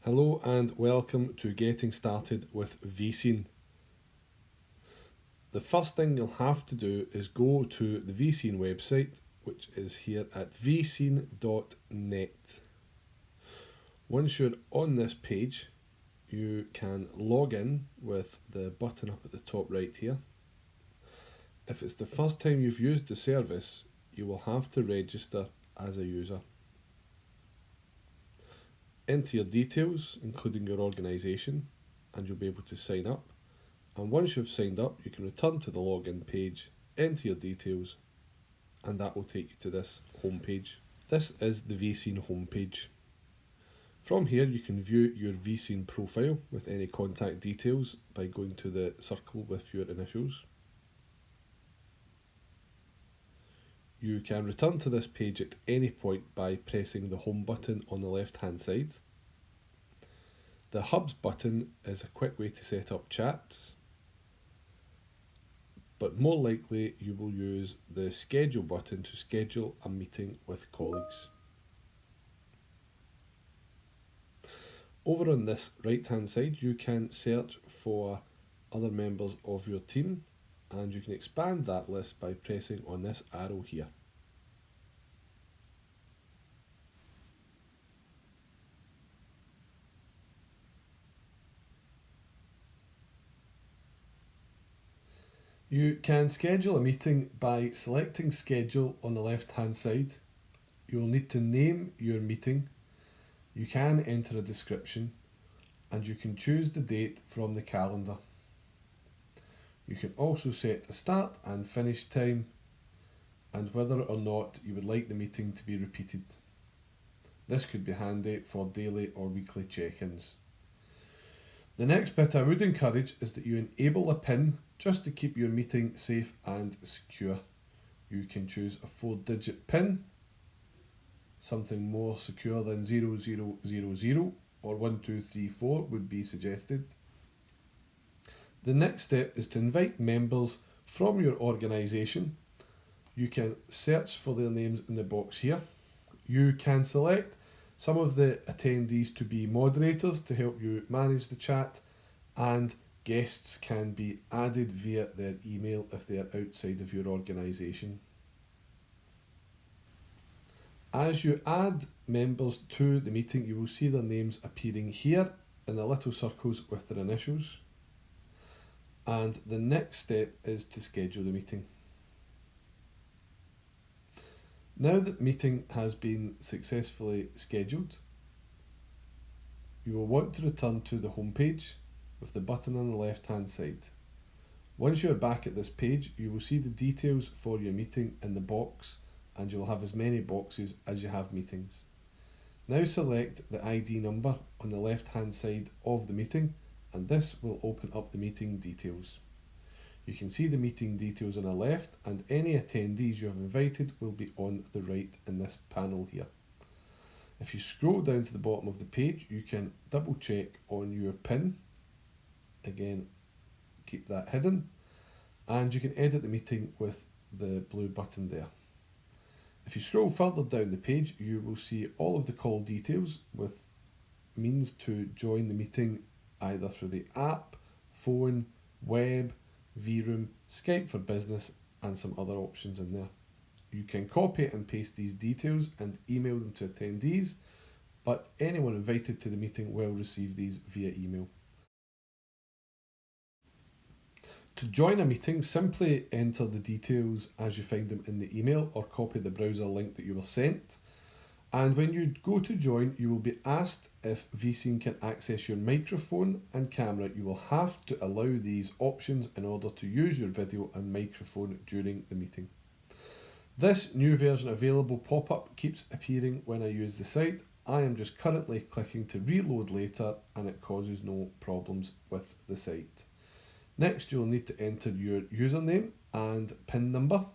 Hello and welcome to Getting Started with Vscene. The first thing you'll have to do is go to the Vscene website, which is here at vscene.net. Once you're on this page, you can log in with the button up at the top right here. If it's the first time you've used the service, you will have to register as a user. Enter your details, including your organisation, and you'll be able to sign up. And once you've signed up, you can return to the login page, enter your details, and that will take you to this homepage. This is the Vscene homepage. From here, you can view your Vscene profile with any contact details by going to the circle with your initials. You can return to this page at any point by pressing the home button on the left hand side. The Hubs button is a quick way to set up chats, but more likely you will use the schedule button to schedule a meeting with colleagues. Over on this right hand side, you can search for other members of your team, and you can expand that list by pressing on this arrow here. You can schedule a meeting by selecting schedule on the left hand side. You will need to name your meeting. You can enter a description, and you can choose the date from the calendar. You can also set a start and finish time and whether or not you would like the meeting to be repeated. This could be handy for daily or weekly check-ins. The next bit I would encourage is that you enable a PIN just to keep your meeting safe and secure. You can choose a 4-digit PIN, something more secure than 0000 or 1234 would be suggested. The next step is to invite members from your organisation. You can search for their names in the box here. You can select some of the attendees to be moderators to help you manage the chat, and guests can be added via their email if they are outside of your organisation. As you add members to the meeting, you will see their names appearing here in the little circles with their initials. And the next step is to schedule the meeting. Now that the meeting has been successfully scheduled, you will want to return to the home page with the button on the left hand side. Once you are back at this page, you will see the details for your meeting in the box, and you will have as many boxes as you have meetings. Now select the ID number on the left hand side of the meeting, and this will open up the meeting details. You can see the meeting details on the left, and any attendees you have invited will be on the right in this panel here. If you scroll down to the bottom of the page, you can double check on your PIN. Again, keep that hidden, and you can edit the meeting with the blue button there. If you scroll further down the page, you will see all of the call details with means to join the meeting either through the app, phone, web, vRoom, Skype for Business, and some other options in there. You can copy and paste these details and email them to attendees, but anyone invited to the meeting will receive these via email. To join a meeting, simply enter the details as you find them in the email or copy the browser link that you were sent. And when you go to join, you will be asked if Vscene can access your microphone and camera. You will have to allow these options in order to use your video and microphone during the meeting. This new version available pop-up keeps appearing when I use the site. I am just currently clicking to reload later, and it causes no problems with the site. Next, you'll need to enter your username and PIN number,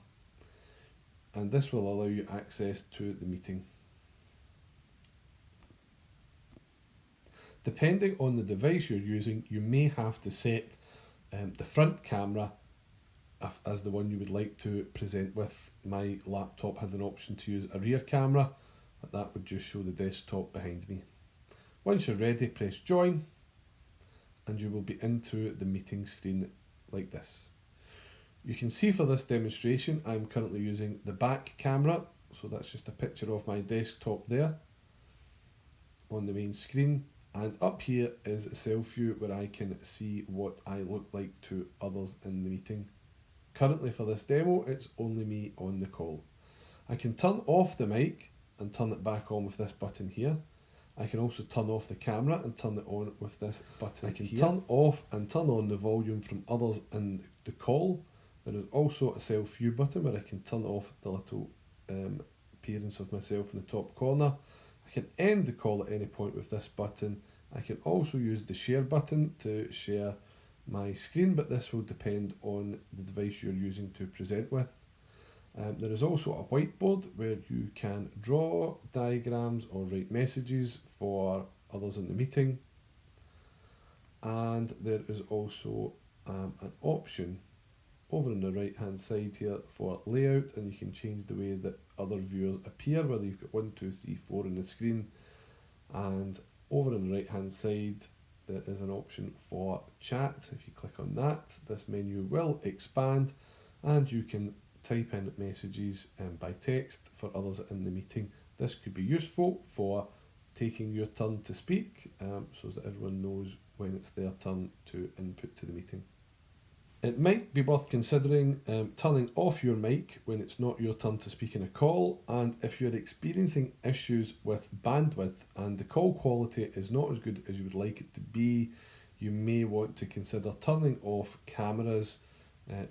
and this will allow you access to the meeting. Depending on the device you're using, you may have to set the front camera as the one you would like to present with. My laptop has an option to use a rear camera, but that would just show the desktop behind me. Once you're ready, press join and you will be into the meeting screen like this. You can see for this demonstration I'm currently using the back camera, so that's just a picture of my desktop there on the main screen, and up here is a self view where I can see what I look like to others in the meeting. Currently for this demo it's only me on the call. I can turn off the mic and turn it back on with this button here. I can also turn off the camera and turn it on with this button. I can turn off and turn on the volume from others in the call. There is also a self-view button where I can turn off the little appearance of myself in the top corner. I can end the call at any point with this button. I can also use the share button to share my screen, but this will depend on the device you're using to present with. There is also a whiteboard where you can draw diagrams or write messages for others in the meeting. And there is also an option over on the right hand side here for layout, and you can change the way that other viewers appear, whether you've got 1, 2, 3, 4 on the screen. And over on the right hand side there is an option for chat. If you click on that, this menu will expand and you can type in messages by text for others in the meeting. This could be useful for taking your turn to speak, so that everyone knows when it's their turn to input to the meeting. It might be worth considering turning off your mic when it's not your turn to speak in a call, and if you're experiencing issues with bandwidth and the call quality is not as good as you would like it to be, you may want to consider turning off cameras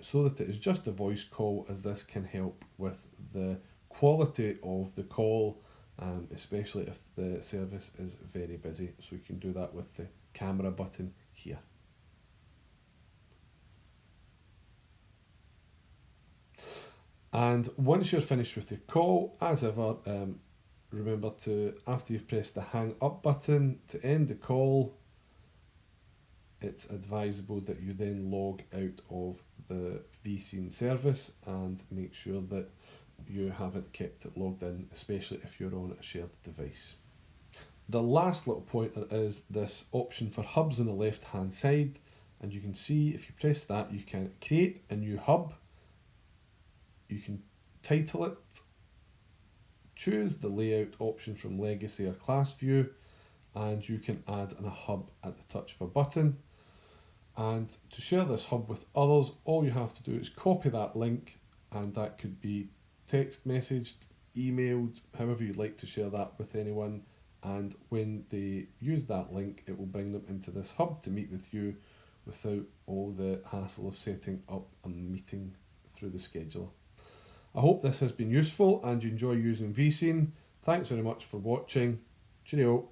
so that it is just a voice call, as this can help with the quality of the call, especially if the service is very busy. So you can do that with the camera button here. And once you're finished with your call, as ever, remember to, after you've pressed the hang up button to end the call, it's advisable that you then log out of the Vscene service and make sure that you haven't kept it logged in, especially if you're on a shared device. The last little pointer is this option for hubs on the left hand side, and you can see if you press that you can create a new hub. You can title it, choose the layout option from Legacy or Class View, and you can add in a hub at the touch of a button. And to share this hub with others, all you have to do is copy that link, and that could be text messaged, emailed, however you'd like to share that with anyone. And when they use that link, it will bring them into this hub to meet with you without all the hassle of setting up a meeting through the scheduler. I hope this has been useful and you enjoy using Vscene. Thanks very much for watching. Cheerio.